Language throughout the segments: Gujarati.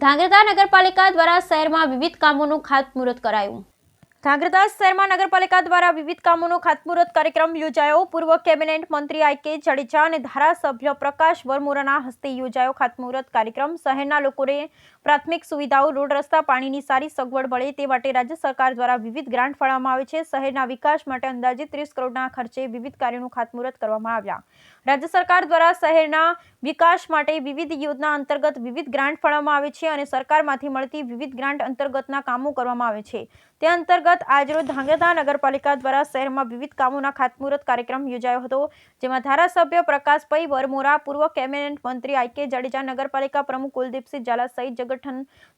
ધાંગધ્રા નગરપાલિકા દ્વારા શહેરમાં વિવિધ કામોનું ખાતમુહૂર્ત કરાયું। ધાંગધ્રા શહેરમાં નગરપાલિકા દ્વારા વિવિધ કામોનો ખાતમુહૂર્ત કાર્યક્રમ યોજાયો। પૂર્વ કેબિનેટ મંત્રી આઈ.કે. જાડેજા અને ધારાસભ્ય પ્રકાશ વરમોરાના હસ્તે યોજાયો ખાતમુહૂર્ત કાર્યક્રમ। શહેરના લોકોને પ્રાથમિક સુવિધાઓ, રોડ, રસ્તા, પાણીની સારી સગવડ મળે તે માટે રાજ્ય સરકાર દ્વારા વિવિધ ગ્રાન્ટ ફાળવવામાં આવે છે। શહેરના વિકાસ માટે અંદાજિત 30 કરોડના ખર્ચે વિવિધ કાર્યોનું ખાતમુહૂર્ત કરવામાં આવ્યા। રાજ્ય સરકાર દ્વારા શહેરના વિકાસ માટે વિવિધ યોજના અંતર્ગત વિવિધ ગ્રાન્ટ ફાળવવામાં આવે છે અને સરકારમાંથી મળતી વિવિધ ગ્રાન્ટ અંતર્ગતના કામો કરવામાં આવે છે। તે અંતર્ગત આજરોજ ધાંગધ્રા નગરપાલિકા દ્વારા શહેરમાં વિવિધ કામોના ખાતમુહૂર્ત કાર્યક્રમ યોજાયો હતો, જેમાં ધારાસભ્ય પ્રકાશભાઈ વરમોરા, પૂર્વ કેબિનેટ મંત્રી આઈ.કે. જાડેજા, નગરપાલિકા પ્રમુખ કુલદીપસિંહ ઝાલા સહિત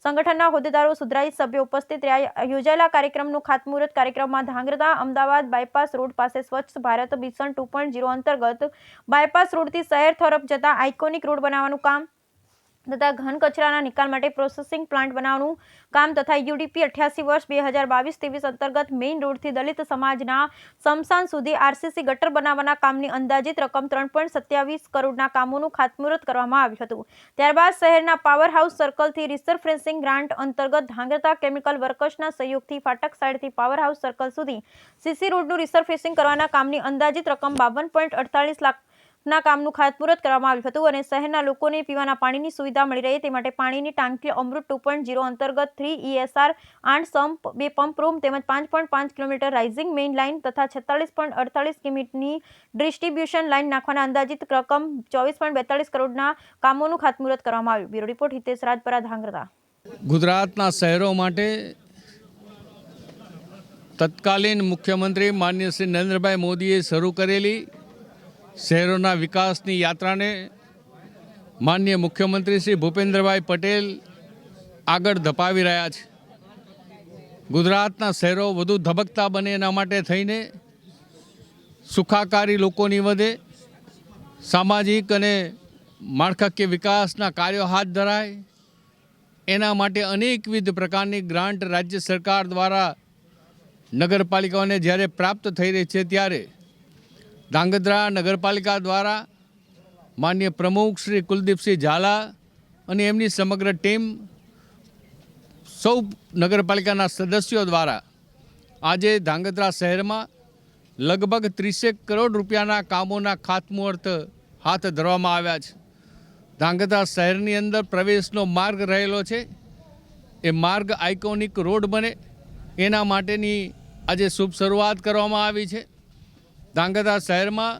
સંગઠનના હોદ્દેદારો, સુધરાઈ સભ્યો ઉપસ્થિત રહ્યા। યોજાયેલા કાર્યક્રમનું ખાતમુહૂર્ત કાર્યક્રમમાં ધાંગધ્રા અમદાવાદ બાયપાસ રોડ પાસે સ્વચ્છ ભારત મિશન 2.0 અંતર્ગત બાયપાસ રોડથી શહેર તરફ જતા આઇકોનિક રોડ બનાવવાનું કામ તથા ઘન કચરાના નિકાલ માટે પ્રોસેસિંગ પ્લાન્ટ બનાવવાનું કામ તથા યુડીપી 88 વર્ષ 2022-23 અંતર્ગત મેઇન રોડથી દલિત સમાજના સ્મશાન સુધી આરસીસી ગટર બનાવવાના કામની અંદાજિત રકમ 3.27 કરોડના કામોનું ખાતમુહૂર્ત કરવામાં આવ્યું હતું। ત્યારબાદ શહેરના પાવર હાઉસ સર્કલથી રિસરફેસિંગ ગ્રાન્ટ અંતર્ગત ધાંગધ્રા કેમિકલ વર્કર્સના સહયોગથી ફાટક સાઇડથી પાવર હાઉસ સર્કલ સુધી સીસી રોડનું રિસરફેસિંગ કરવાના કામની અંદાજિત રકમ 52.48 લાખ ના કામનું ખાતમુહૂર્ત કરવામાં આવ્યું હતું અને શહેરના લોકોને પીવાના પાણીની સુવિધા મળી રહે તે માટે પાણીની ટાંકી અમૃત 2.0 અંતર્ગત 3 ESR 8 સંપ, 2 પંપ રૂમ તેમજ 5.5 કિલોમીટર રાઇઝિંગ મેઇન લાઇન તથા 46.48 કિમીની ડિસ્ટ્રીબ્યુશન લાઇન નાખવાના અંદાજિત રકમ 24.42 કરોડના કામોનું ખાતમુહૂર્ત કરવામાં આવ્યું। Bureau report Hitesh Rajpara, Dhrangadhra. ગુજરાતના શહેરો માટે તત્કાલીન મુખ્યમંત્રી માનનીય શ્રી નરેન્દ્રભાઈ મોદીએ શરૂ કરેલી શહેરોના વિકાસની યાત્રાને માનનીય મુખ્યમંત્રી શ્રી ભૂપેન્દ્રભાઈ પટેલ આગળ ધપાવી રહ્યા છે। ગુજરાતના શહેરો વધુ ધબકતા બને એના માટે થઈને સુખાકારી લોકોની વધે, સામાજિક અને માળખાકીય વિકાસના કાર્યો હાથ ધરાય, એના માટે અનેકવિધ પ્રકારની ગ્રાન્ટ રાજ્ય સરકાર દ્વારા નગરપાલિકાઓને જ્યારે પ્રાપ્ત થઈ રહી છે, ત્યારે ધાંગધ્રા નગરપાલિકા દ્વારા માનનીય પ્રમુખ શ્રી કુલદીપસિંહ ઝાલા અને એમની સમગ્ર ટીમ, સૌ નગરપાલિકાના સદસ્યો દ્વારા આજે ધાંગધ્રા શહેરમાં લગભગ 30 કરોડ રૂપિયાના કામોના ખાતમુહૂર્ત હાથ ધરવામાં આવ્યા છે। ધાંગધ્રા શહેરની અંદર પ્રવેશનો માર્ગ રહેલો છે, એ માર્ગ આઇકોનિક રોડ બને એના માટેની આજે શુભ શરૂઆત કરવામાં આવી છે। ધાંગધ્રા શહેરમાં